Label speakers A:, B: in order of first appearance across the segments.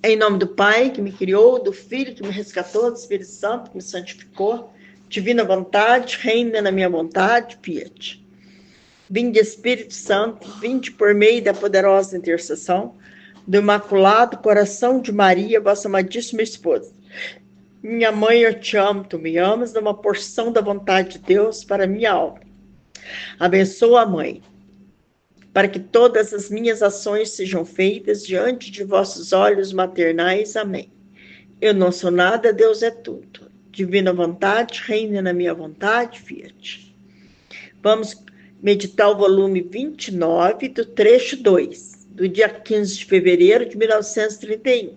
A: Em nome do Pai, que me criou, do Filho, que me resgatou, do Espírito Santo, que me santificou, divina vontade, reina na minha vontade, fiat. Vinde, Espírito Santo, vinde por meio da poderosa intercessão do Imaculado Coração de Maria, vossa amadíssima esposa. Minha mãe, eu te amo, tu me amas, dá uma porção da vontade de Deus para minha alma. Abençoa a mãe, para que todas as minhas ações sejam feitas diante de vossos olhos maternais. Amém. Eu não sou nada, Deus é tudo. Divina vontade, reina na minha vontade, fiat. Vamos meditar o volume 29 do trecho 2, do dia 15 de fevereiro de 1931.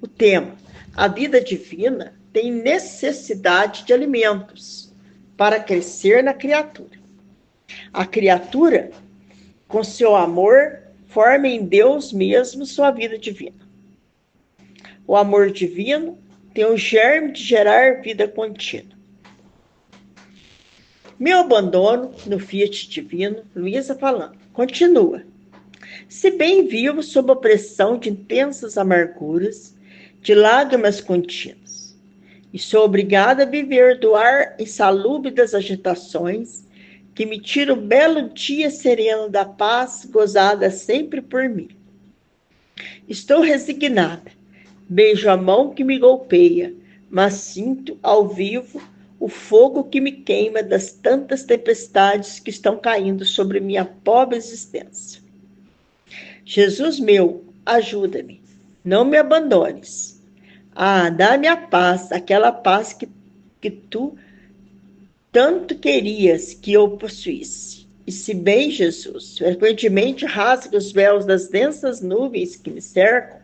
A: O tema: a vida divina tem necessidade de alimentos para crescer na criatura. A criatura, com seu amor, forma em Deus mesmo sua vida divina. O amor divino tem o germe de gerar vida contínua. Meu abandono no fiat divino, Luísa falando, continua. Se bem vivo sob a pressão de intensas amarguras, de lágrimas contínuas, e sou obrigada a viver do ar insalubre das agitações, que me tira o belo dia sereno da paz, gozada sempre por mim. Estou resignada, beijo a mão que me golpeia, mas sinto ao vivo o fogo que me queima das tantas tempestades que estão caindo sobre minha pobre existência. Jesus meu, ajuda-me, não me abandones. Dá-me a paz, aquela paz que tu tanto querias que eu possuísse. E se bem, Jesus, frequentemente rasga os véus das densas nuvens que me cercam,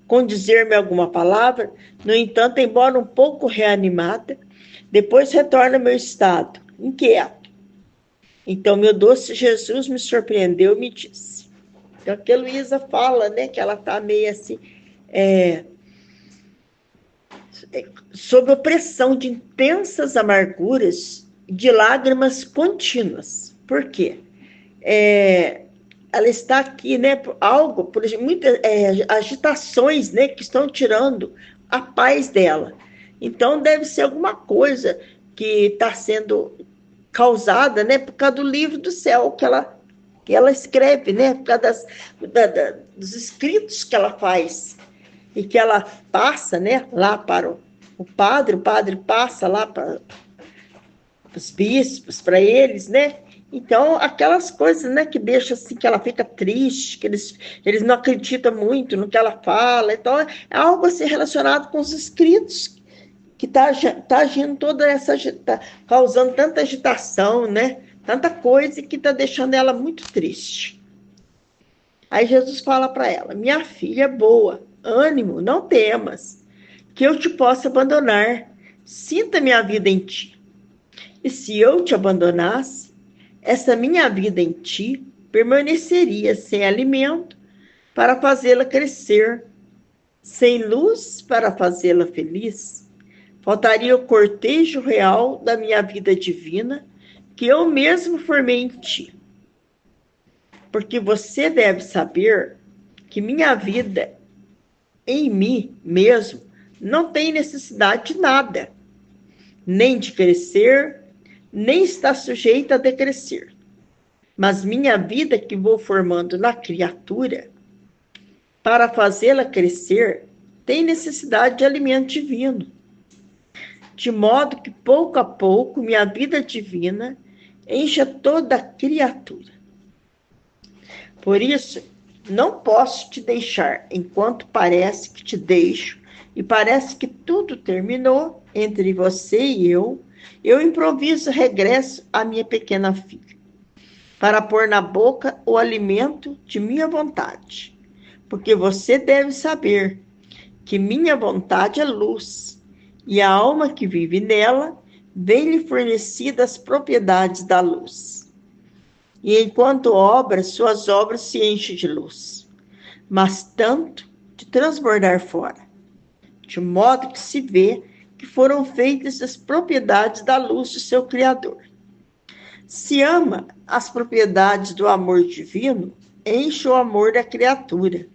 A: com dizer-me alguma palavra, no entanto, embora um pouco reanimada, depois retorna ao meu estado, inquieto. Então, meu doce Jesus me surpreendeu e me disse. Então, aqui a Luísa fala, né, que ela está meio assim, sob a pressão de intensas amarguras, de lágrimas contínuas. Por quê? Ela está aqui, né, por muitas agitações, né, que estão tirando a paz dela. Então, deve ser alguma coisa que está sendo causada, né, por causa do livro do céu que ela escreve, né, por causa dos escritos que ela faz e que ela passa, né, lá para o padre passa lá para os bispos, para eles, né? Então, aquelas coisas, né, que deixam assim, que ela fica triste, que eles não acreditam muito no que ela fala. Então, é algo assim relacionado com os escritos que tá agindo toda essa, tá causando tanta agitação, né? Tanta coisa que está deixando ela muito triste. Aí Jesus fala para ela: minha filha boa, ânimo, não temas, que eu te possa abandonar. Sinta minha vida em ti. E se eu te abandonasse, essa minha vida em ti permaneceria sem alimento para fazê-la crescer, sem luz para fazê-la feliz. Faltaria o cortejo real da minha vida divina, que eu mesmo formei em ti. Porque você deve saber que minha vida em mim mesmo não tem necessidade de nada, nem de crescer, nem está sujeita a decrescer. Mas minha vida que vou formando na criatura, para fazê-la crescer, tem necessidade de alimento divino. De modo que, pouco a pouco, minha vida divina encha toda a criatura. Por isso, não posso te deixar enquanto parece que te deixo, e parece que tudo terminou entre você e eu improviso regresso à minha pequena filha, para pôr na boca o alimento de minha vontade. Porque você deve saber que minha vontade é luz, e a alma que vive nela vem-lhe fornecidas as propriedades da luz. E enquanto obra, suas obras se enchem de luz, mas tanto de transbordar fora, de modo que se vê que foram feitas as propriedades da luz de seu Criador. Se ama as propriedades do amor divino, enche o amor da criatura.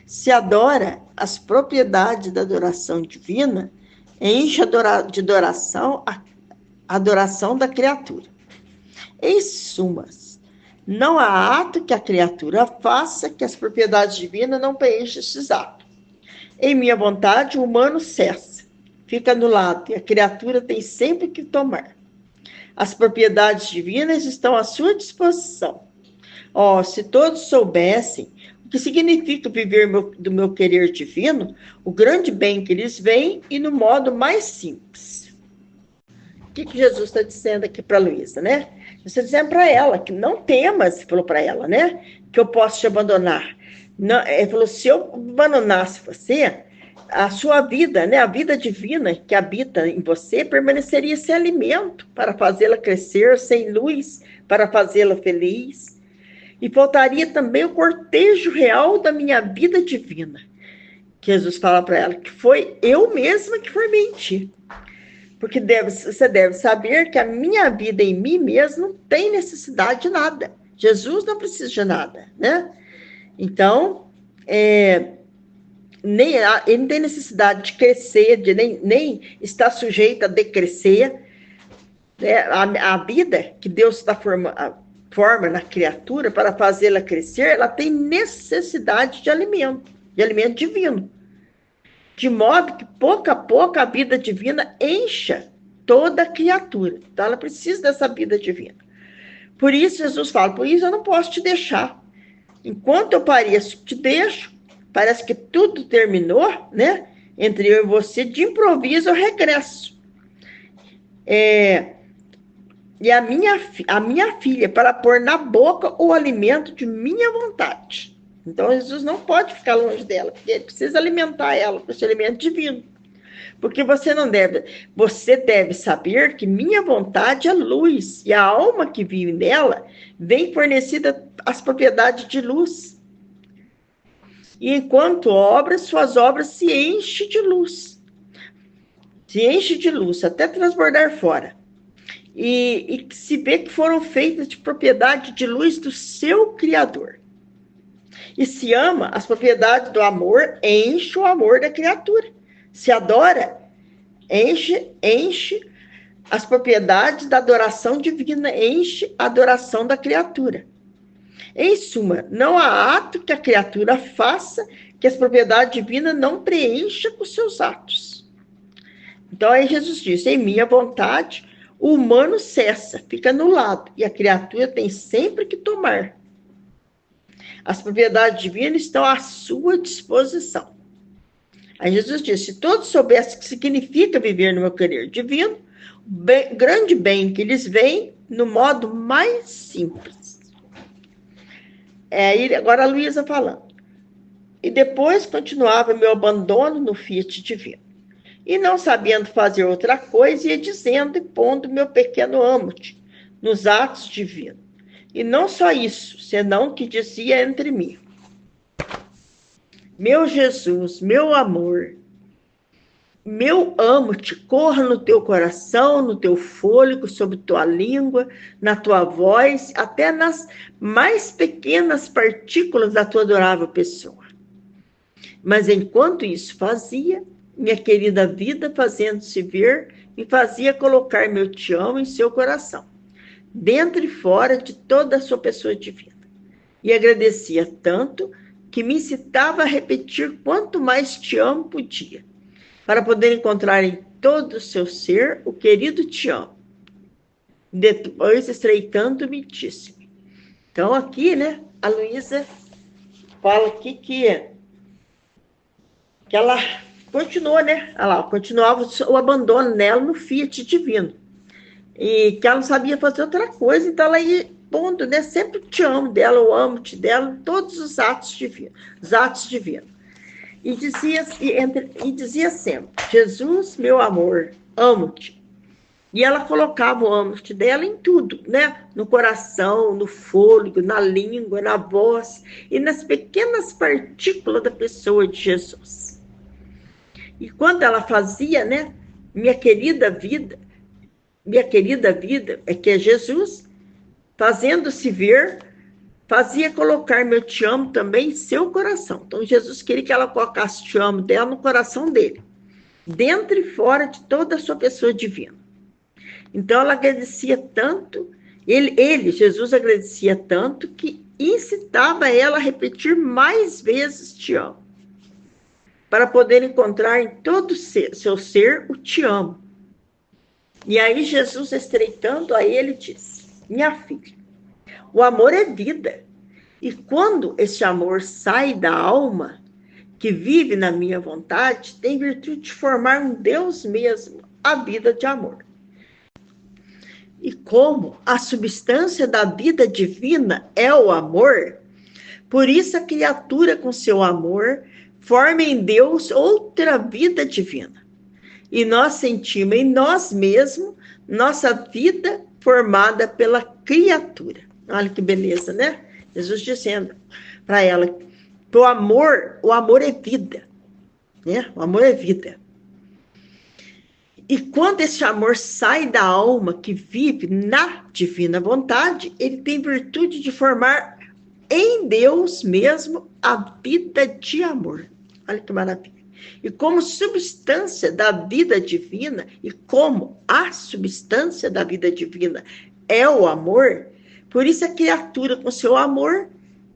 A: Se adora as propriedades da adoração divina, enche de adoração a adoração da criatura. Em sumas, não há ato que a criatura faça que as propriedades divinas não preencham esses atos. Em minha vontade, o humano cessa, fica anulado, e a criatura tem sempre que tomar. As propriedades divinas estão à sua disposição. Se todos soubessem o que significa viver do meu querer divino, o grande bem que eles veem e no modo mais simples. O que Jesus está dizendo aqui para a Luísa, né? Jesus está dizendo para ela que não temas, falou para ela, né? Que eu posso te abandonar. Não, ele falou, se eu abandonasse você, a sua vida, né, a vida divina que habita em você, permaneceria sem alimento para fazê-la crescer, sem luz para fazê-la feliz. E faltaria também o cortejo real da minha vida divina. Que Jesus fala para ela que foi eu mesma que formei em ti. Porque você deve saber que a minha vida em mim mesmo não tem necessidade de nada. Jesus não precisa de nada, né? Então, ele não tem necessidade de crescer, nem estar sujeito a decrescer. Né? A vida que Deus está forma na criatura para fazê-la crescer, ela tem necessidade de alimento divino. De modo que, pouco a pouco, a vida divina encha toda a criatura. Então, ela precisa dessa vida divina. Por isso, Jesus fala, por isso eu não posso te deixar. Enquanto eu pareço que te deixo, parece que tudo terminou, né? Entre eu e você, de improviso eu regresso. E a minha filha, para pôr na boca o alimento de minha vontade. Então, Jesus não pode ficar longe dela, porque ele precisa alimentar ela com esse alimento divino. Porque você deve saber que minha vontade é luz, e a alma que vive nela vem fornecida as propriedades de luz. E enquanto suas obras se enchem de luz. Se enche de luz, até transbordar fora. E se vê que foram feitas de propriedade de luz do seu Criador. E se ama as propriedades do amor, enche o amor da criatura. Se adora, enche as propriedades da adoração divina, enche a adoração da criatura. Em suma, não há ato que a criatura faça que as propriedades divinas não preencha com seus atos. Então, aí Jesus disse, em minha vontade, o humano cessa, fica anulado, e a criatura tem sempre que tomar. As propriedades divinas estão à sua disposição. Aí Jesus disse, se todos soubessem o que significa viver no meu querer divino, o grande bem que eles veem no modo mais simples. Agora a Luísa falando. E depois continuava meu abandono no fiat divino. E não sabendo fazer outra coisa, ia dizendo e pondo meu pequeno âmago nos atos divinos. E não só isso, senão que dizia entre mim, meu Jesus, meu amor, meu amo-te, corra no teu coração, no teu fôlego, sobre tua língua, na tua voz, até nas mais pequenas partículas da tua adorável pessoa. Mas enquanto isso fazia, minha querida vida, fazendo-se ver, me fazia colocar meu te amo em seu coração, dentro e fora de toda a sua pessoa divina. E agradecia tanto que me incitava a repetir quanto mais te amo podia, para poder encontrar em todo o seu ser o querido te amo. Depois, estreitando-me, disse-me. Então, aqui, né, a Luísa fala aqui que ela continuou, né? Ela continuava o abandono nela no fiat divino. E que ela não sabia fazer outra coisa, então ela ia pondo, né? Sempre te amo dela, eu amo-te dela, todos os atos divinos. E dizia sempre, Jesus, meu amor, amo-te. E ela colocava o amo-te dela em tudo, né? No coração, no fôlego, na língua, na voz e nas pequenas partículas da pessoa de Jesus. E quando ela fazia, né? Minha querida vida, é que é Jesus, fazendo-se ver, fazia colocar meu te amo também em seu coração. Então, Jesus queria que ela colocasse o te amo dela no coração dele, dentro e fora de toda a sua pessoa divina. Então, ela agradecia tanto, Jesus, agradecia tanto que incitava ela a repetir mais vezes te amo, para poder encontrar em todo seu ser o te amo. E aí Jesus, estreitando a ele, disse: minha filha, o amor é vida. E quando esse amor sai da alma, que vive na minha vontade, tem virtude de formar um Deus mesmo, a vida de amor. E como a substância da vida divina é o amor, por isso a criatura com seu amor forma em Deus outra vida divina. E nós sentimos em nós mesmos nossa vida formada pela criatura. Olha que beleza, né? Jesus dizendo para ela que o amor é vida, né? O amor é vida. E quando esse amor sai da alma que vive na divina vontade, ele tem virtude de formar em Deus mesmo a vida de amor. Olha que maravilha. E como substância da vida divina, e como a substância da vida divina é o amor, por isso a criatura com seu amor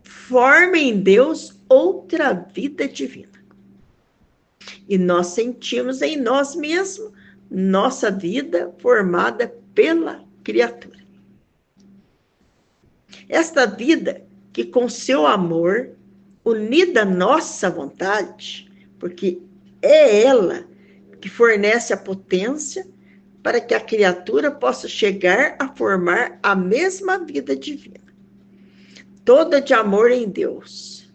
A: forma em Deus outra vida divina. E nós sentimos em nós mesmos nossa vida formada pela criatura. Esta vida que com seu amor, unida à nossa vontade, porque é ela que fornece a potência para que a criatura possa chegar a formar a mesma vida divina, toda de amor em Deus.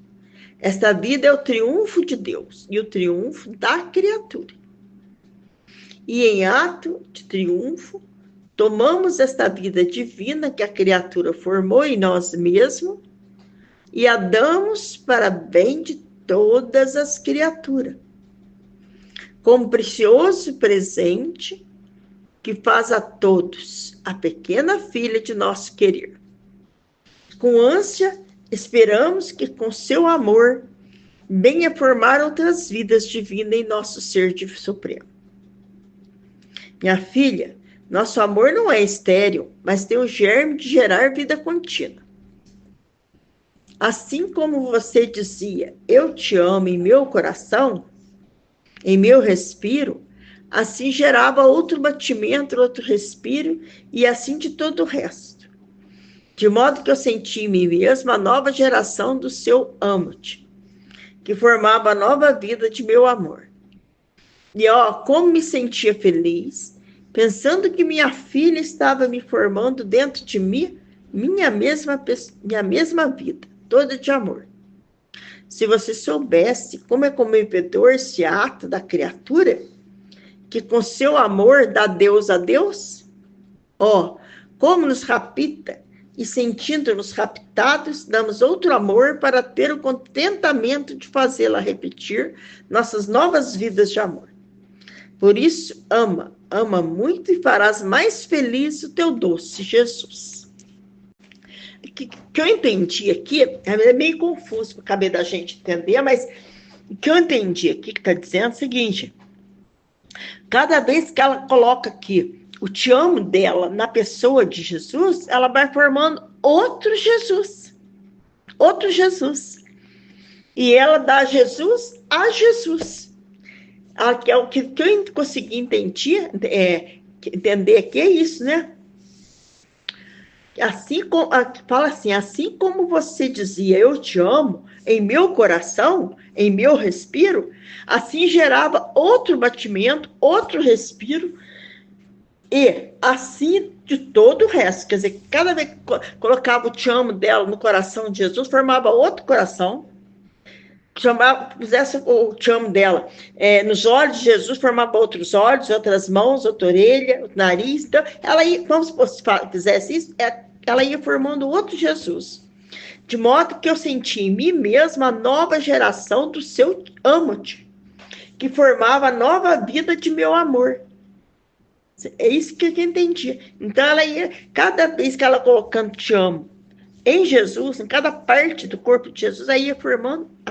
A: Esta vida é o triunfo de Deus e o triunfo da criatura. E em ato de triunfo, tomamos esta vida divina que a criatura formou em nós mesmos e a damos para bem de todas as criaturas, como precioso presente que faz a todos a pequena filha de nosso querer. Com ânsia, esperamos que com seu amor venha formar outras vidas divinas em nosso ser supremo. Minha filha, nosso amor não é estéril, mas tem o germe de gerar vida contínua. Assim como você dizia, eu te amo em meu coração, em meu respiro, assim gerava outro batimento, outro respiro, e assim de todo o resto. De modo que eu senti em mim mesma a nova geração do seu amo-te, que formava a nova vida de meu amor. E como me sentia feliz, pensando que minha filha estava me formando dentro de mim, minha mesma vida, toda de amor. Se você soubesse como é comovedor esse ato da criatura, que com seu amor dá Deus a Deus, como nos rapta, e sentindo-nos raptados, damos outro amor para ter o contentamento de fazê-la repetir nossas novas vidas de amor. Por isso, ama muito e farás mais feliz o teu doce Jesus. O que eu entendi aqui, é meio confuso para caber da gente entender, mas o que eu entendi aqui que está dizendo é o seguinte: cada vez que ela coloca aqui o te amo dela na pessoa de Jesus, ela vai formando outro Jesus. Outro Jesus. E ela dá Jesus a Jesus. O que eu consegui entender aqui é isso, né? Fala assim, assim como você dizia, eu te amo, em meu coração, em meu respiro, assim gerava outro batimento, outro respiro, e assim de todo o resto. Quer dizer, cada vez que colocava o te amo dela no coração de Jesus, formava outro coração. Pusesse o te amo dela nos olhos de Jesus, formava outros olhos, outras mãos, outra orelha, outro nariz. Então, ela ia, vamos supor, se fizesse isso, ela ia formando outro Jesus. De modo que eu senti em mim mesma a nova geração do seu amo-te, que formava a nova vida de meu amor. É isso que eu entendi. Então, ela ia, cada vez que ela colocando te amo em Jesus, em cada parte do corpo de Jesus, aí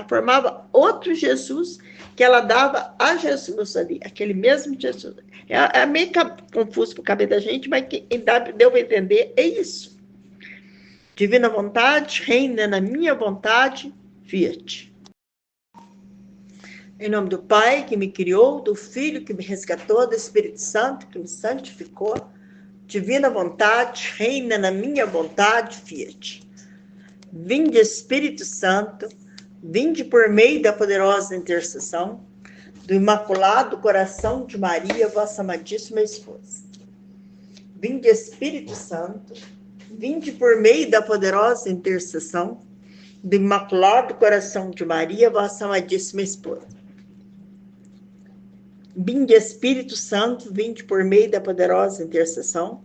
A: formava outro Jesus que ela dava a Jesus ali, aquele mesmo Jesus. É meio confuso para o cabeça da gente, mas que deu para entender, é isso. Divina vontade, reina na minha vontade, fiat. Em nome do Pai, que me criou, do Filho, que me resgatou, do Espírito Santo, que me santificou, divina vontade, reina na minha vontade, fiat. Vinde, Espírito Santo, vinde por meio da poderosa intercessão do Imaculado Coração de Maria, vossa amadíssima esposa. Vinde, Espírito Santo, vinde por meio da poderosa intercessão do Imaculado Coração de Maria, vossa amadíssima esposa. Vinde, Espírito Santo, vinde por meio da poderosa intercessão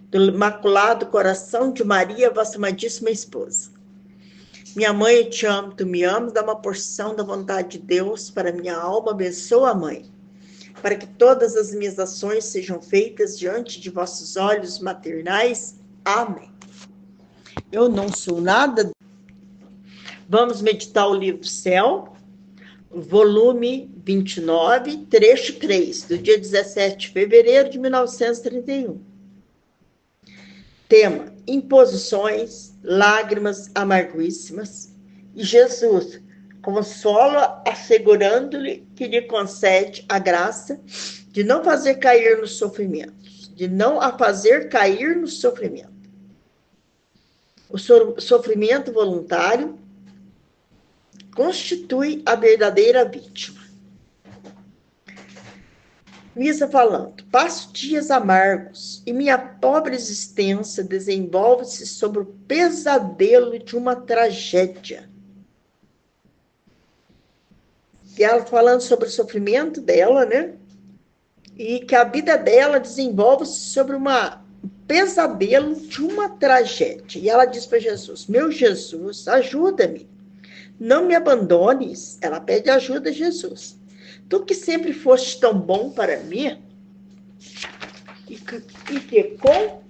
A: do Imaculado Coração de Maria, vossa amadíssima esposa. Minha mãe, eu te amo, tu me amas, dá uma porção da vontade de Deus para minha alma, abençoa a mãe, para que todas as minhas ações sejam feitas diante de vossos olhos maternais. Amém. Eu não sou nada. Vamos meditar o livro do céu, volume 29, trecho 3, do dia 17 de fevereiro de 1931. Tema: imposições, lágrimas amarguíssimas. E Jesus consola, assegurando-lhe que lhe concede a graça de não fazer cair nos sofrimentos, de não a fazer cair no sofrimento. O sofrimento voluntário constitui a verdadeira vítima. Missa falando: passo dias amargos e minha pobre existência desenvolve-se sobre o pesadelo de uma tragédia. E ela falando sobre o sofrimento dela, né? E que a vida dela desenvolve-se sobre um pesadelo de uma tragédia. E ela diz para Jesus: meu Jesus, ajuda-me. Não me abandones. Ela pede ajuda a Jesus. Tu que sempre foste tão bom para mim, e que com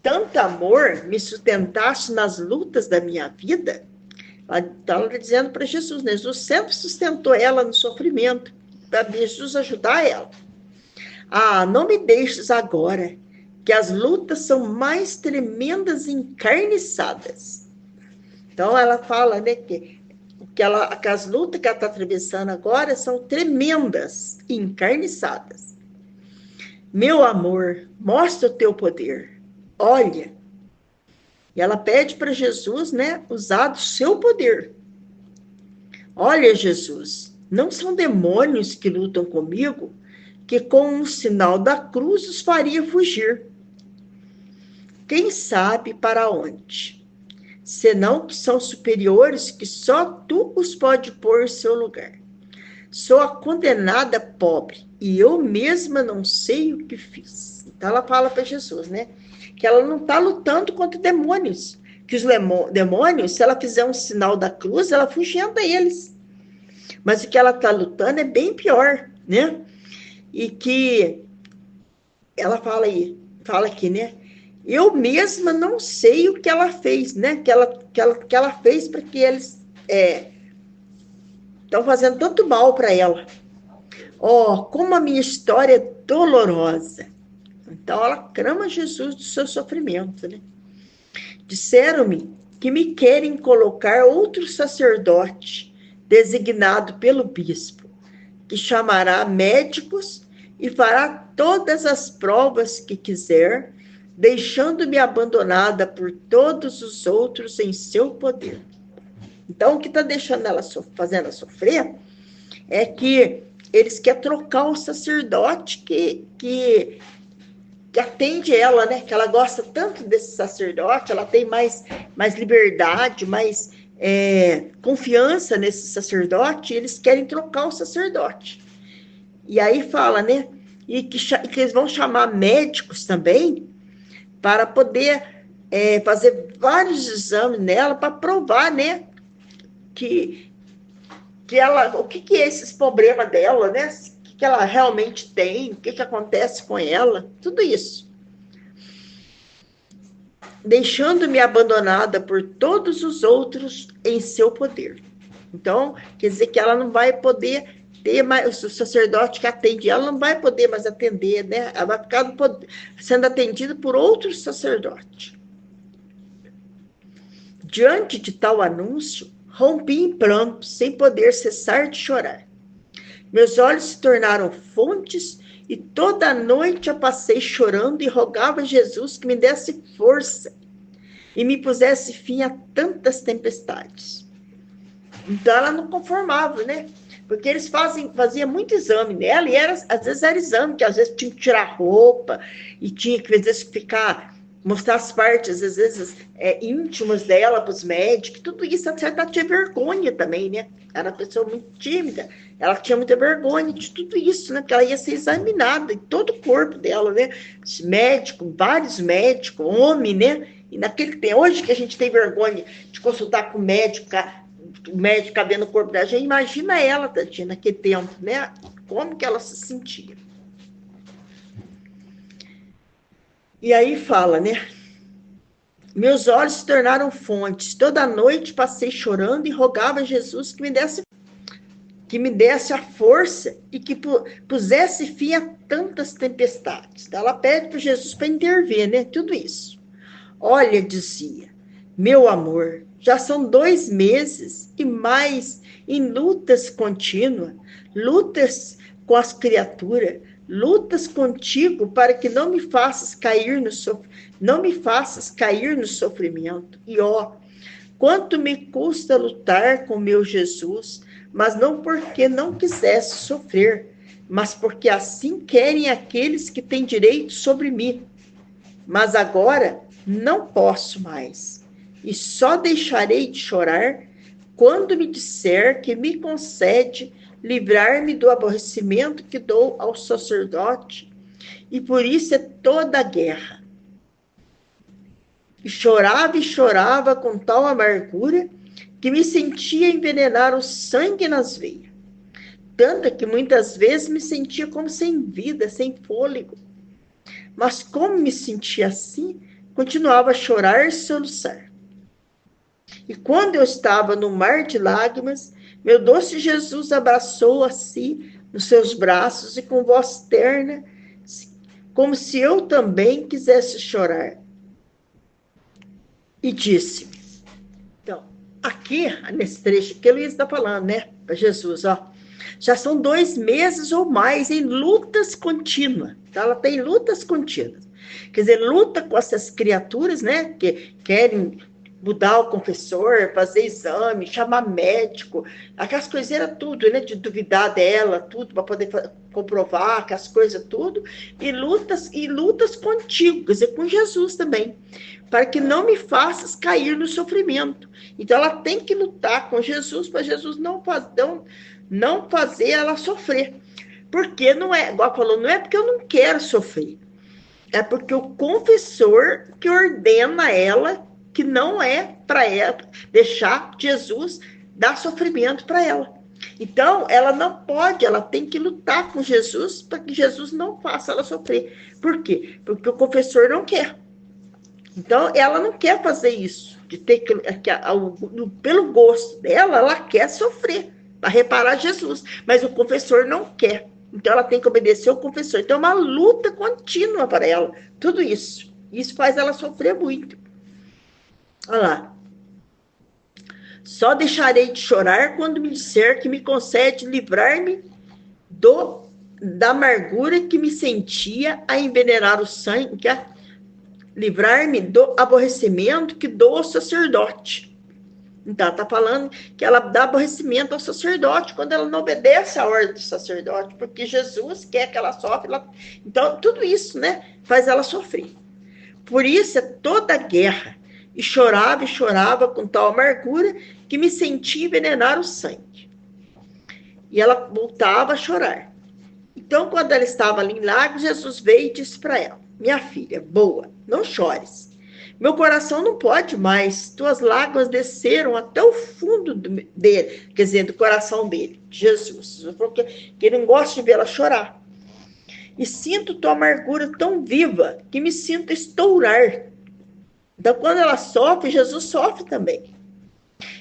A: tanto amor me sustentaste nas lutas da minha vida. Ela está dizendo para Jesus, né? Jesus sempre sustentou ela no sofrimento, para Jesus ajudar ela. Ah, não me deixes agora, que as lutas são mais tremendas e encarniçadas. Então ela fala, né, que as lutas que ela está atravessando agora são tremendas e encarniçadas. Meu amor, mostra o teu poder. Olha. E ela pede para Jesus, né, usar do seu poder. Olha, Jesus, não são demônios que lutam comigo, que com um sinal da cruz os faria fugir. Quem sabe para onde? Senão que são superiores, que só tu os pode pôr em seu lugar. Sou a condenada pobre, e eu mesma não sei o que fiz. Então ela fala para Jesus, né? Que ela não está lutando contra demônios. Que os demônios, se ela fizer um sinal da cruz, ela afugenta eles. Mas o que ela está lutando é bem pior, né? E que ela fala aqui, né? Eu mesma não sei o que ela fez, né? Que ela fez para que eles estão fazendo tanto mal para ela. Como a minha história é dolorosa. Então ela clama Jesus do seu sofrimento, né? Disseram-me que me querem colocar outro sacerdote designado pelo bispo, que chamará médicos e fará todas as provas que quiser, deixando-me abandonada por todos os outros em seu poder. Então, o que está deixando ela fazendo ela sofrer é que eles querem trocar o sacerdote que atende ela, né? Que ela gosta tanto desse sacerdote, ela tem mais liberdade, mais confiança nesse sacerdote, e eles querem trocar o sacerdote. E aí fala, né? E que eles vão chamar médicos também, para poder fazer vários exames nela, para provar, né, que ela, o que é esses problemas dela, né, o que ela realmente tem, o que acontece com ela, tudo isso. deixando-me abandonada por todos os outros em seu poder. Então, quer dizer que ela não vai poder ter mais, o sacerdote que atende, ela não vai poder mais atender, né? Ela vai ficar sendo atendida por outro sacerdote. Diante de tal anúncio, rompi em pranto, sem poder cessar de chorar. Meus olhos se tornaram fontes e toda a noite eu passei chorando e rogava a Jesus que me desse força e me pusesse fim a tantas tempestades. Então ela não conformava, né? Porque eles faziam muito exame nela e às vezes era exame, que às vezes tinha que tirar roupa e tinha que às vezes mostrar as partes, às vezes, íntimas dela para os médicos, tudo isso, ela tinha vergonha também, né? Era uma pessoa muito tímida, ela tinha muita vergonha de tudo isso, né? Porque ela ia ser examinada em todo o corpo dela, né? Médico, vários médicos, homem, né? E naquele tempo, hoje que a gente tem vergonha de consultar com o médico vendo o corpo da gente, imagina ela, Tadinha, naquele tempo, né? Como que ela se sentia. E aí fala, né? Meus olhos se tornaram fontes. Toda noite passei chorando e rogava a Jesus que me desse a força e que pusesse fim a tantas tempestades. Ela pede para Jesus para intervir, né? Tudo isso. Olha, dizia, meu amor, já são 2 meses e mais em lutas contínuas, lutas com as criaturas, lutas contigo para que não me faças cair no sofrimento. E ó, quanto me custa lutar com meu Jesus, mas não porque não quisesse sofrer, mas porque assim querem aqueles que têm direito sobre mim. Mas agora não posso mais, e só deixarei de chorar quando me disser que me concede livrar-me do aborrecimento que dou ao sacerdote, e por isso é toda a guerra. E chorava com tal amargura que me sentia envenenar o sangue nas veias, tanto que muitas vezes me sentia como sem vida, sem fôlego. Mas como me sentia assim, continuava a chorar e soluçar. E quando eu estava no mar de lágrimas, meu doce Jesus abraçou a si nos seus braços e com voz terna, como se eu também quisesse chorar. E disse-me, então, aqui, nesse trecho que Luiz está falando, né, para Jesus, ó, já são 2 meses ou mais em lutas contínuas. Então, ela tem lutas contínuas. Quer dizer, luta com essas criaturas, né, que querem mudar o confessor, fazer exame, chamar médico, aquelas coiseiras tudo, né, de duvidar dela, tudo, para poder comprovar aquelas coisas tudo, e lutas contigo, quer dizer, com Jesus também, para que não me faças cair no sofrimento. Então, ela tem que lutar com Jesus, para Jesus não fazer ela sofrer. Porque não é, igual falou, não é porque eu não quero sofrer, é porque o confessor que ordena ela que não é para ela deixar Jesus dar sofrimento para ela. Então, ela não pode, ela tem que lutar com Jesus para que Jesus não faça ela sofrer. Por quê? Porque o confessor não quer. Então, ela não quer fazer isso, de ter que, pelo gosto dela, ela quer sofrer para reparar Jesus, mas o confessor não quer. Então, ela tem que obedecer ao confessor. Então, é uma luta contínua para ela, tudo isso. Isso faz ela sofrer muito. Olha lá. Só deixarei de chorar quando me disser que me concede livrar-me da amargura que me sentia a envenenar o sangue, livrar-me do aborrecimento que dou ao sacerdote. Então, ela está falando que ela dá aborrecimento ao sacerdote quando ela não obedece à ordem do sacerdote, porque Jesus quer que ela sofra. Então, tudo isso, né, faz ela sofrer. Por isso é toda a guerra. E chorava com tal amargura que me sentia envenenar o sangue. E ela voltava a chorar. Então, quando ela estava ali em Lagos, Jesus veio e disse para ela, minha filha, boa, não chores. Meu coração não pode mais. Tuas lágrimas desceram até o fundo dele, quer dizer, do coração dele, Jesus. Porque ele não gosta de ver ela chorar. E sinto tua amargura tão viva que me sinto estourar. Então, quando ela sofre, Jesus sofre também.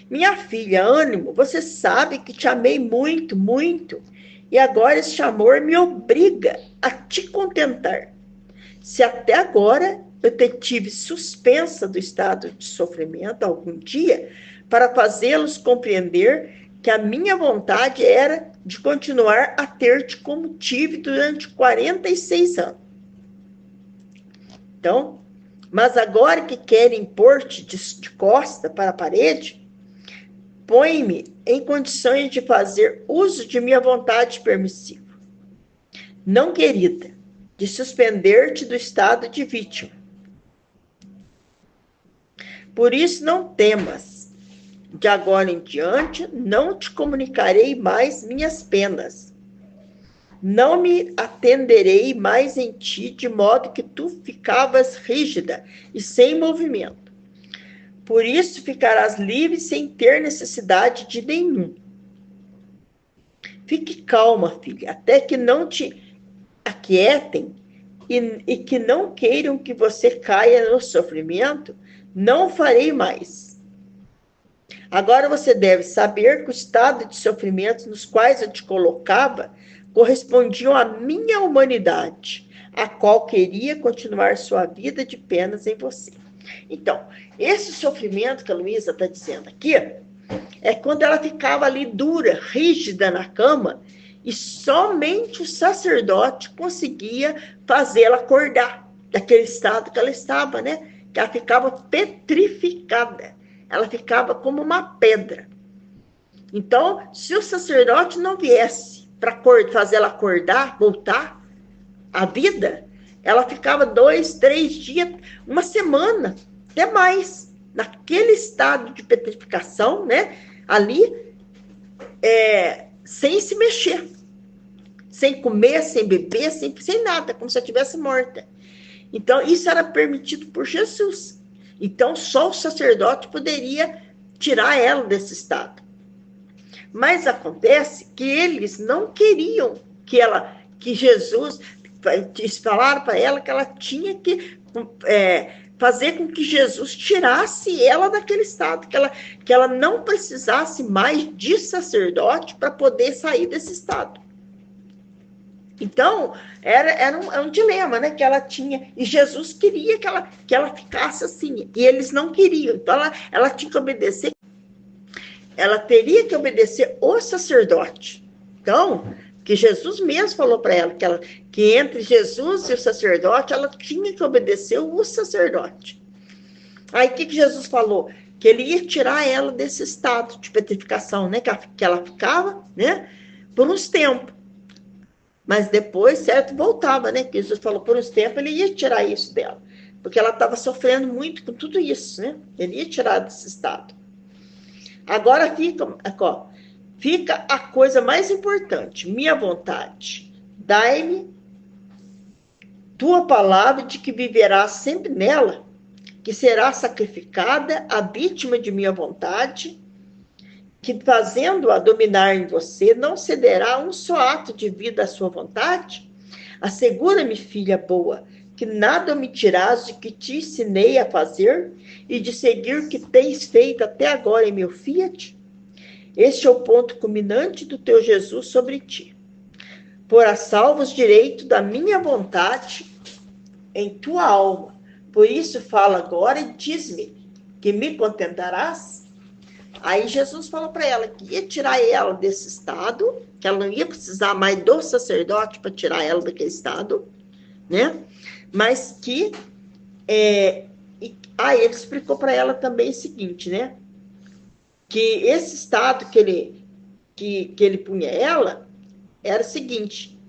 A: Minha filha, ânimo, você sabe que te amei muito, muito, e agora este amor me obriga a te contentar. Se até agora eu te tive suspensa do estado de sofrimento algum dia, para fazê-los compreender que a minha vontade era de continuar a ter-te como tive durante 46 anos. Então, mas agora que querem pôr-te de costa para a parede, põe-me em condições de fazer uso de minha vontade permissiva. Não, querida, de suspender-te do estado de vítima. Por isso não temas. De agora em diante, não te comunicarei mais minhas penas. Não me atenderei mais em ti, de modo que tu ficavas rígida e sem movimento. Por isso ficarás livre sem ter necessidade de nenhum. Fique calma, filha, até que não te aquietem e que não queiram que você caia no sofrimento, não farei mais. Agora você deve saber que o estado de sofrimentos nos quais eu te colocava correspondiam à minha humanidade, a qual queria continuar sua vida de penas em você. Então, esse sofrimento que a Luísa está dizendo aqui é quando ela ficava ali dura, rígida na cama, e somente o sacerdote conseguia fazê-la acordar daquele estado que ela estava, né? Que ela ficava petrificada, ela ficava como uma pedra. Então, se o sacerdote não viesse para fazê-la acordar, voltar à vida, ela ficava 2, 3 dias, uma semana, até mais, naquele estado de petrificação, né? Ali, sem se mexer, sem comer, sem beber, sem nada, como se ela estivesse morta. Então, isso era permitido por Jesus. Então, só o sacerdote poderia tirar ela desse estado. Mas acontece que eles não queriam que Jesus, falaram para ela que ela tinha que fazer com que Jesus tirasse ela daquele estado, que ela não precisasse mais de sacerdote para poder sair desse estado. Então, era um dilema, né, que ela tinha, e Jesus queria que ela ficasse assim, e eles não queriam. Então, ela tinha que obedecer, ela teria que obedecer o sacerdote. Então, que Jesus mesmo falou para ela, que entre Jesus e o sacerdote, ela tinha que obedecer o sacerdote. Aí, o que Jesus falou? Que ele ia tirar ela desse estado de petrificação, né, que ela ficava, né, por uns tempos. Mas depois, certo, voltava, né? Que Jesus falou, por uns tempos, ele ia tirar isso dela. Porque ela estava sofrendo muito com tudo isso, né? Ele ia tirar desse estado. Agora fica a coisa mais importante, minha vontade. Dai-me tua palavra de que viverás sempre nela, que será sacrificada a vítima de minha vontade, que fazendo-a dominar em você, não cederá um só ato de vida à sua vontade? Assegura-me, filha boa, que nada omitirás de que te ensinei a fazer e de seguir o que tens feito até agora em meu fiat? Este é o ponto culminante do teu Jesus sobre ti. Porá salvos direito da minha vontade em tua alma. Por isso fala agora e diz-me que me contentarás? Aí Jesus falou para ela que ia tirar ela desse estado, que ela não ia precisar mais do sacerdote para tirar ela daquele estado, né? Mas que ele explicou para ela também o seguinte, né? Que esse estado que ele punha ela era o seguinte,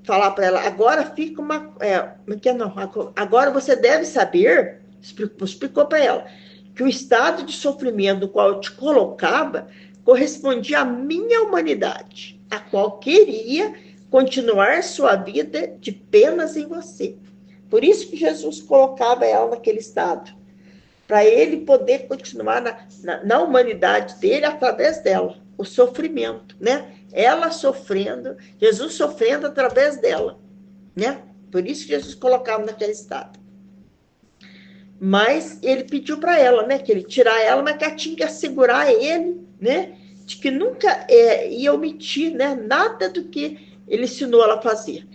A: falar para ela, agora fica agora você deve saber, explicou para ela, que o estado de sofrimento no qual eu te colocava correspondia à minha humanidade, a qual queria continuar sua vida de penas em você. Por isso que Jesus colocava ela naquele estado, para ele poder continuar na humanidade dele através dela, o sofrimento, né? Ela sofrendo, Jesus sofrendo através dela, né? Por isso que Jesus colocava naquele estado. Mas ele pediu para ela, né, que ele tirar ela, mas que ela tinha que assegurar ele, né, de que nunca ia omitir, né, nada do que ele ensinou ela a fazer.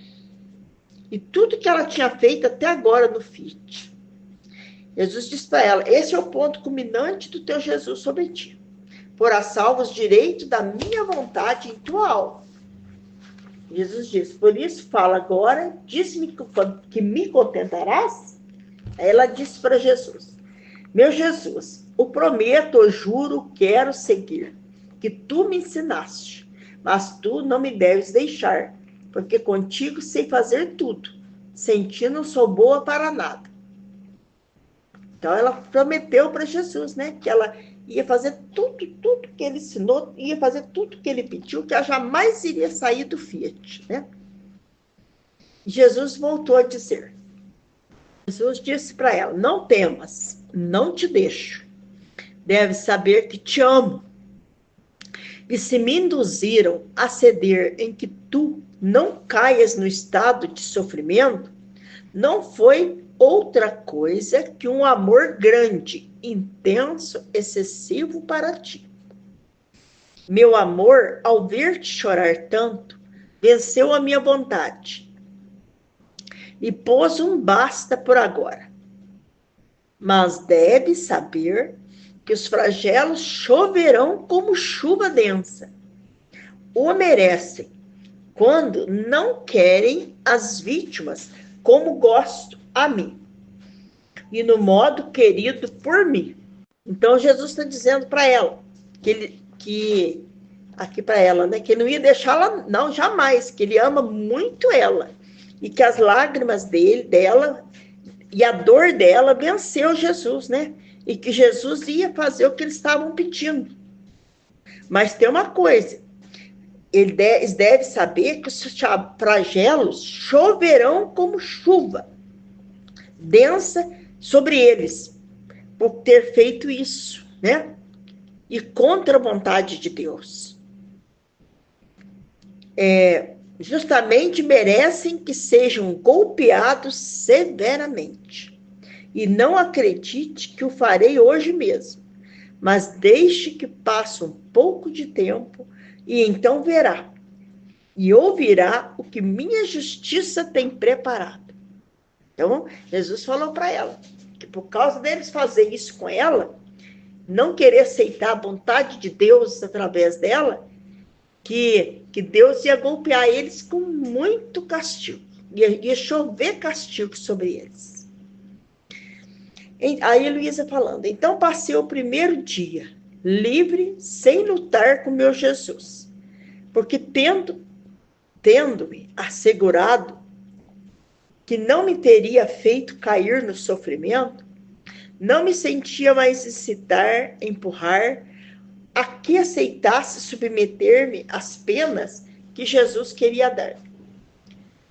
A: E tudo que ela tinha feito até agora no Fiat. Jesus disse para ela: esse é o ponto culminante do teu Jesus sobre ti. Porá salvos direito da minha vontade em tua alma. Jesus disse: por isso fala agora, diz-me que me contentarás? Aí ela disse para Jesus: meu Jesus, o prometo, eu juro, quero seguir, que tu me ensinaste, mas tu não me deves deixar, porque contigo sei fazer tudo, sem ti não sou boa para nada. Então ela prometeu para Jesus, né, que ela ia fazer tudo que ele ensinou, ia fazer tudo que ele pediu, que ela jamais iria sair do Fiat, né? Jesus voltou a dizer, Jesus disse para ela: não temas, não te deixo. Deves saber que te amo. E se me induziram a ceder em que tu não caias no estado de sofrimento, não foi outra coisa que um amor grande, intenso, excessivo para ti. Meu amor, ao ver-te chorar tanto, venceu a minha vontade e pôs um basta por agora. Mas deve saber que os flagelos choverão como chuva densa. O merecem quando não querem as vítimas como gosto a mim e no modo querido por mim. Então Jesus está dizendo para ela que aqui para ela, né, que ele não ia deixá-la, não, jamais, que ele ama muito ela e que as lágrimas dela e a dor dela venceu Jesus, né? E que Jesus ia fazer o que eles estavam pedindo. Mas tem uma coisa, eles devem saber que os flagelos choverão como chuva densa sobre eles, por ter feito isso, né? E contra a vontade de Deus. Justamente merecem que sejam golpeados severamente. E não acredite que o farei hoje mesmo, mas deixe que passe um pouco de tempo e então verá e ouvirá o que minha justiça tem preparado. Então, Jesus falou para ela que por causa deles fazer isso com ela, não querer aceitar a vontade de Deus através dela, que Deus ia golpear eles com muito castigo, ia chover castigo sobre eles. Aí Luísa falando, então passei o primeiro dia livre, sem lutar com meu Jesus, porque tendo-me assegurado que não me teria feito cair no sofrimento, não me sentia mais incitar, empurrar, a que aceitasse submeter-me às penas que Jesus queria dar.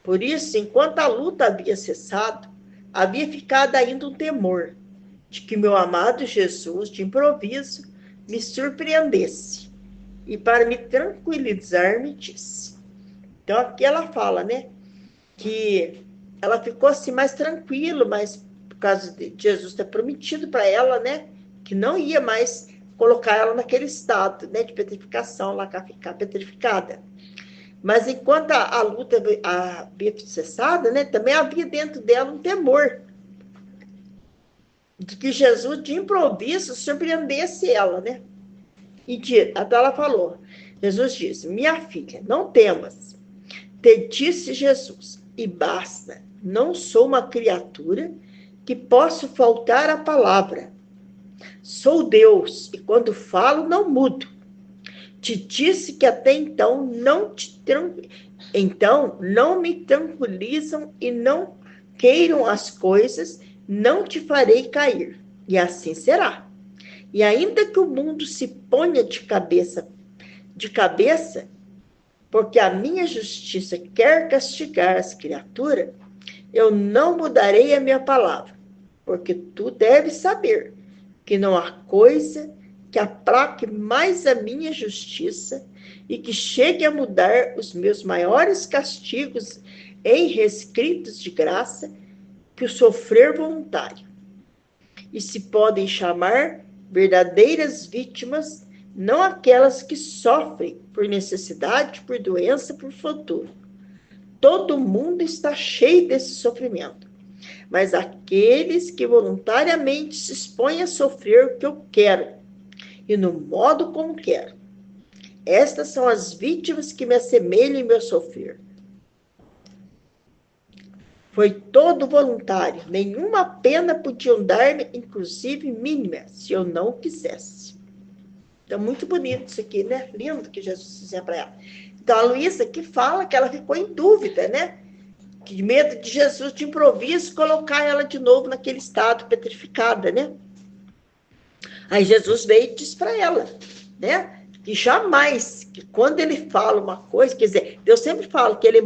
A: Por isso, enquanto a luta havia cessado, havia ficado ainda um temor de que meu amado Jesus, de improviso, me surpreendesse e para me tranquilizar me disse. Então aqui ela fala, né, que ela ficou assim mais tranquila, mas por causa de Jesus ter prometido para ela, né, que não ia mais colocar ela naquele estado, né, de petrificação, lá ficar petrificada. Mas enquanto a luta havia cessado, né, também havia dentro dela um temor de que Jesus, de improviso, surpreendesse ela, né? Até ela falou, Jesus disse, minha filha, não temas. Te disse Jesus, e basta, não sou uma criatura que posso faltar a palavra. Sou Deus, e quando falo, não mudo. Te disse que até então não me tranquilizam e não queiram as coisas, não te farei cair. E assim será. E ainda que o mundo se ponha de cabeça, porque a minha justiça quer castigar as criaturas, eu não mudarei a minha palavra, porque tu deves saber que não há coisa que aplaque mais a minha justiça e que chegue a mudar os meus maiores castigos em rescritos de graça que o sofrer voluntário. e se podem chamar verdadeiras vítimas, não aquelas que sofrem por necessidade, por doença, por futuro. Todo mundo está cheio desse sofrimento, mas aqueles que voluntariamente se expõem a sofrer o que eu quero e no modo como quero. Estas são as vítimas que me assemelham em meu sofrer. Foi todo voluntário, nenhuma pena podiam dar-me, inclusive mínima, se eu não quisesse. Então, muito bonito isso aqui, né? Lindo que Jesus dizia para ela. Então, a Luísa que fala que ela ficou em dúvida, né? Que medo de Jesus, de improviso, colocar ela de novo naquele estado, petrificada, né? Aí Jesus veio e disse para ela, né? Que jamais, que quando ele fala uma coisa, quer dizer, Deus sempre fala que ele é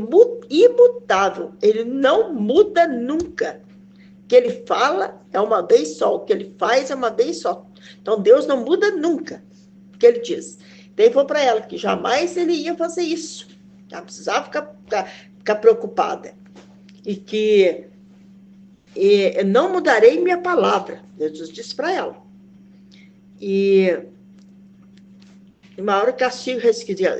A: imutável, ele não muda nunca. O que ele fala é uma vez só, o que ele faz é uma vez só. Então, Deus não muda nunca, o que ele diz. Daí falou para ela que jamais ele ia fazer isso. Ela precisava ficar preocupada. E que não mudarei minha palavra. Jesus disse para ela. E maior castigo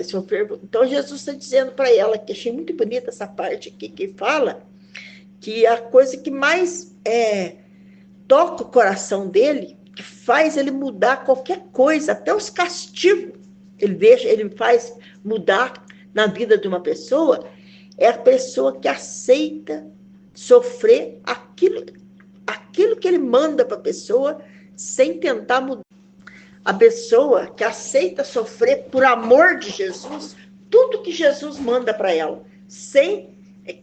A: sofrer. Então, Jesus está dizendo para ela, que achei muito bonita essa parte aqui, que fala que a coisa que mais toca o coração dele, que faz ele mudar qualquer coisa, até os castigos, ele faz mudar na vida de uma pessoa, é a pessoa que aceita sofrer aquilo que ele manda para a pessoa, sem tentar mudar. A pessoa que aceita sofrer por amor de Jesus, tudo que Jesus manda para ela, sem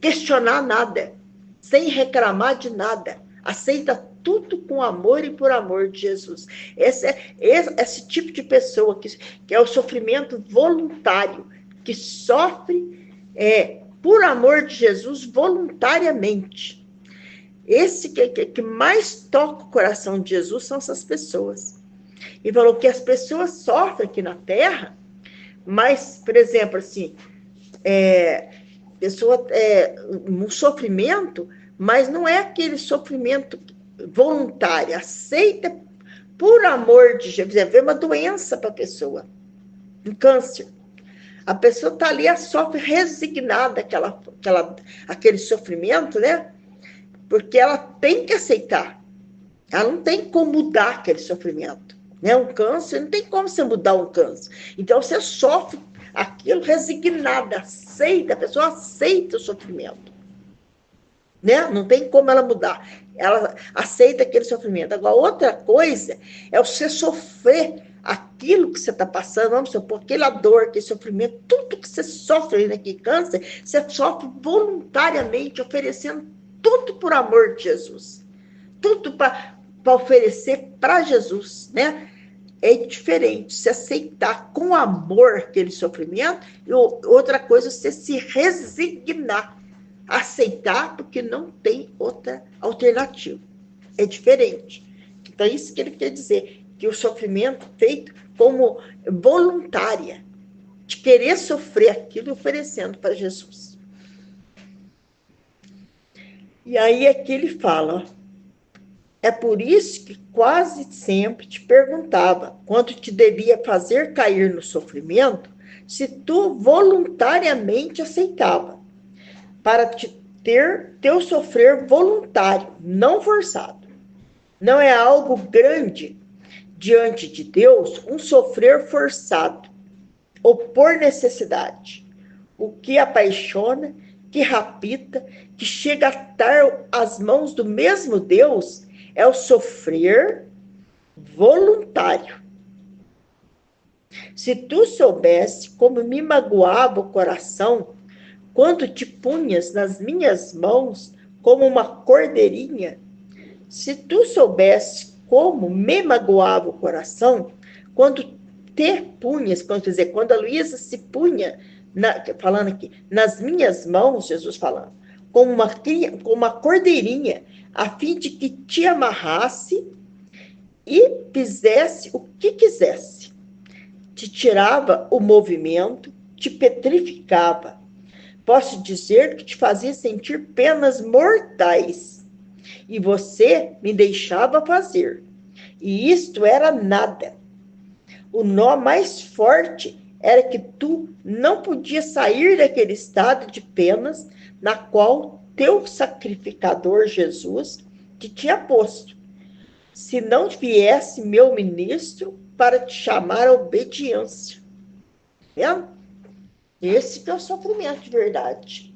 A: questionar nada, sem reclamar de nada, aceita tudo com amor e por amor de Jesus. Esse tipo de pessoa que é o sofrimento voluntário, que sofre por amor de Jesus voluntariamente. Esse que mais toca o coração de Jesus são essas pessoas. E falou que as pessoas sofrem aqui na Terra, mas, por exemplo, assim, um sofrimento, mas não é aquele sofrimento voluntário, aceita por amor de Jesus. Vê uma doença para a pessoa, um câncer. A pessoa está ali, sofre resignada aquele sofrimento, né? Porque ela tem que aceitar. Ela não tem como mudar aquele sofrimento. Né? Um câncer, não tem como você mudar um câncer. Então, você sofre aquilo resignada, aceita, a pessoa aceita o sofrimento. Né? Não tem como ela mudar. Ela aceita aquele sofrimento. Agora, outra coisa é você sofrer aquilo que você está passando, vamos supor, aquela dor, aquele sofrimento, tudo que você sofre naquele câncer, você sofre voluntariamente, oferecendo tudo por amor de Jesus. Tudo para oferecer para Jesus, né? É diferente se aceitar com amor aquele sofrimento, e outra coisa é você se resignar, aceitar, porque não tem outra alternativa. É diferente. Então, é isso que ele quer dizer, que o sofrimento feito como voluntária, de querer sofrer aquilo oferecendo para Jesus. E aí é que ele fala, ó, é por isso que quase sempre te perguntava, quando te devia fazer cair no sofrimento, se tu voluntariamente aceitava, para ter teu sofrer voluntário, não forçado. Não é algo grande diante de Deus um sofrer forçado, ou por necessidade. O que apaixona, que rapita, que chega a estar às mãos do mesmo Deus, é o sofrer voluntário. Se tu soubesse como me magoava o coração quando te punhas nas minhas mãos como uma cordeirinha, se tu soubesse como me magoava o coração quando te punhas, quando a Luísa se punha, falando aqui, nas minhas mãos, Jesus falando, como uma cordeirinha, a fim de que te amarrasse e fizesse o que quisesse. Te tirava o movimento, te petrificava. Posso dizer que te fazia sentir penas mortais. e você me deixava fazer. E isto era nada. O nó mais forte era que tu não podias sair daquele estado de penas na qual teu sacrificador Jesus te tinha posto, se não viesse meu ministro para te chamar à obediência. Vendo? Esse que é o sofrimento de verdade.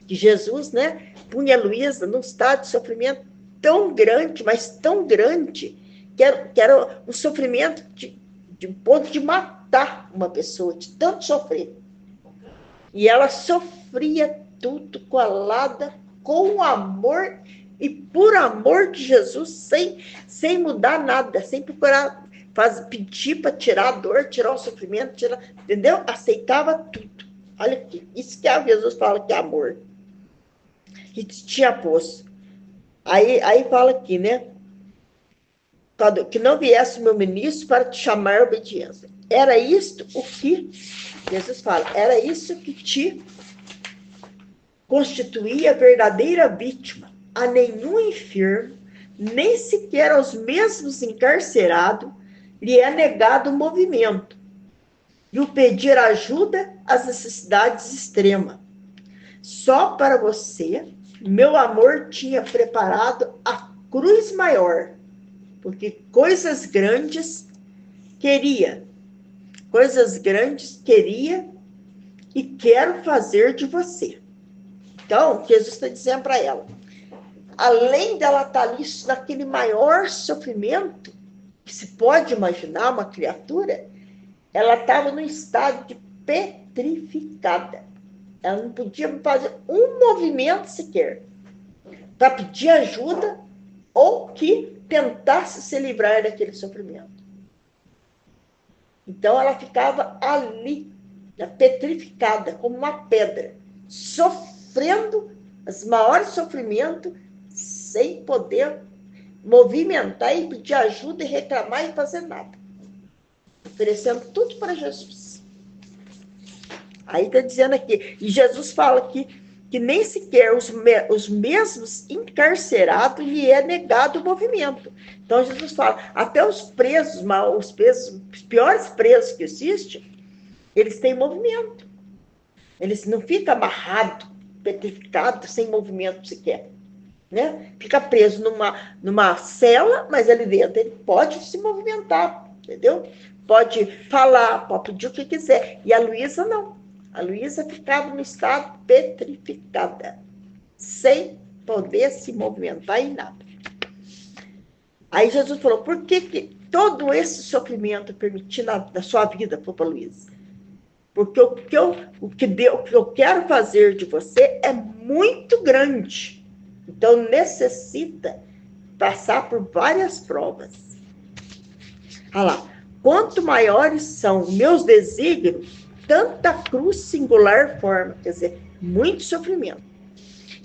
A: Que Jesus, né, punha a Luísa num estado de sofrimento tão grande, mas tão grande, que era um sofrimento de ponto de matar uma pessoa, de tanto sofrer. E ela sofria tudo colada com amor e por amor de Jesus, sem mudar nada, sem procurar pedir para tirar a dor, tirar o sofrimento, entendeu? Aceitava tudo. Olha aqui, isso que Jesus fala que é amor. Que tinha posto. Aí fala aqui, né? Que não viesse o meu ministro para te chamar a obediência. Era isto o que Jesus fala, era isso que te constituía verdadeira vítima. A nenhum enfermo, nem sequer aos mesmos encarcerados, lhe é negado o movimento e o pedir ajuda às necessidades extremas. Só para você, meu amor tinha preparado a cruz maior, porque coisas grandes queria e quero fazer de você. Então, Jesus está dizendo para ela, além dela estar ali naquele maior sofrimento que se pode imaginar uma criatura, ela estava no estado de petrificada. Ela não podia fazer um movimento sequer para pedir ajuda ou que tentasse se livrar daquele sofrimento. Então, ela ficava ali, petrificada, como uma pedra, sofrendo os maiores sofrimentos, sem poder movimentar e pedir ajuda e reclamar e fazer nada. Oferecendo tudo para Jesus. Aí está dizendo aqui, e Jesus fala aqui, que nem sequer os mesmos encarcerados lhe é negado o movimento. Então, Jesus fala, até os presos, os piores presos que existem, eles têm movimento. Eles não ficam amarrados, petrificados, sem movimento sequer. Né? Fica preso numa cela, mas ali dentro ele pode se movimentar, entendeu? Pode falar, pode pedir o que quiser. E a Luísa não. A Luísa ficava no estado petrificada, sem poder se movimentar em nada. Aí Jesus falou, por que todo esse sofrimento permitir na sua vida, falou para a Luísa? Porque o que eu quero fazer de você é muito grande. Então, necessita passar por várias provas. Olha lá. Quanto maiores são meus desígnios, tanta cruz singular forma. Quer dizer, muito sofrimento.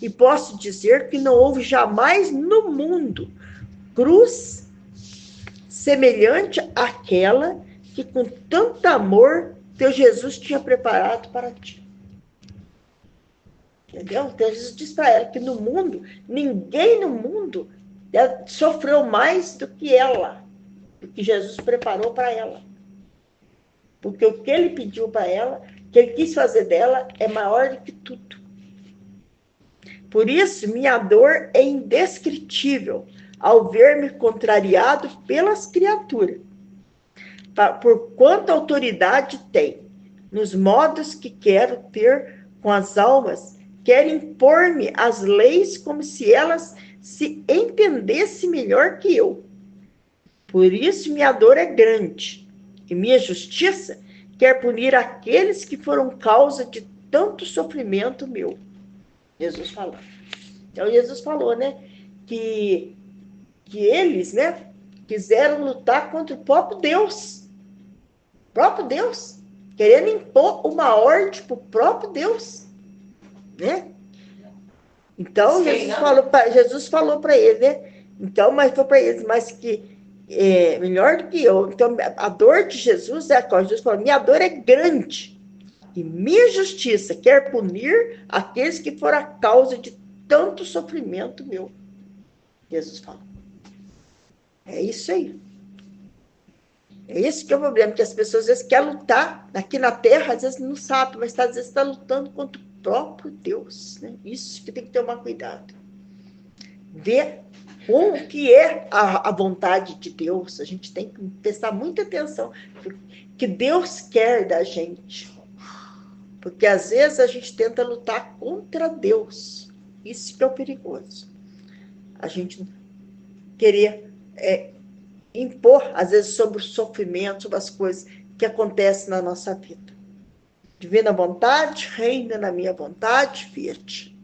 A: E posso dizer que não houve jamais no mundo cruz semelhante àquela que com tanto amor teu Jesus tinha preparado para ti. Entendeu? Então Jesus diz para ela que no mundo, ninguém no mundo sofreu mais do que ela, do que Jesus preparou para ela. Porque o que ele pediu para ela, o que ele quis fazer dela, é maior do que tudo. Por isso, minha dor é indescritível ao ver-me contrariado pelas criaturas. Por quanta autoridade tem, nos modos que quero ter com as almas, quer impor-me as leis como se elas se entendessem melhor que eu. Por isso minha dor é grande, e minha justiça quer punir aqueles que foram causa de tanto sofrimento meu. Jesus falou. Então Jesus falou, né, que eles, né, quiseram lutar contra o próprio Deus. O próprio Deus. Querendo impor uma ordem para o próprio Deus. Né? Então, Jesus falou para ele, né? Então, mas foi para eles, mas que melhor do que eu. Então, a dor de Jesus é a coisa. Jesus falou, minha dor é grande. E minha justiça quer punir aqueles que foram a causa de tanto sofrimento meu. Jesus falou. É isso aí. É esse que é o problema, que as pessoas às vezes querem lutar aqui na Terra, às vezes não sabe, mas às vezes está lutando contra o próprio Deus. Né? Isso que tem que tomar cuidado. Ver o que é a vontade de Deus. A gente tem que prestar muita atenção que Deus quer da gente. Porque às vezes a gente tenta lutar contra Deus. Isso que é o perigoso. A gente querer impor, às vezes, sobre o sofrimento, sobre as coisas que acontecem na nossa vida. Divina vontade, reina na minha vontade, fiat.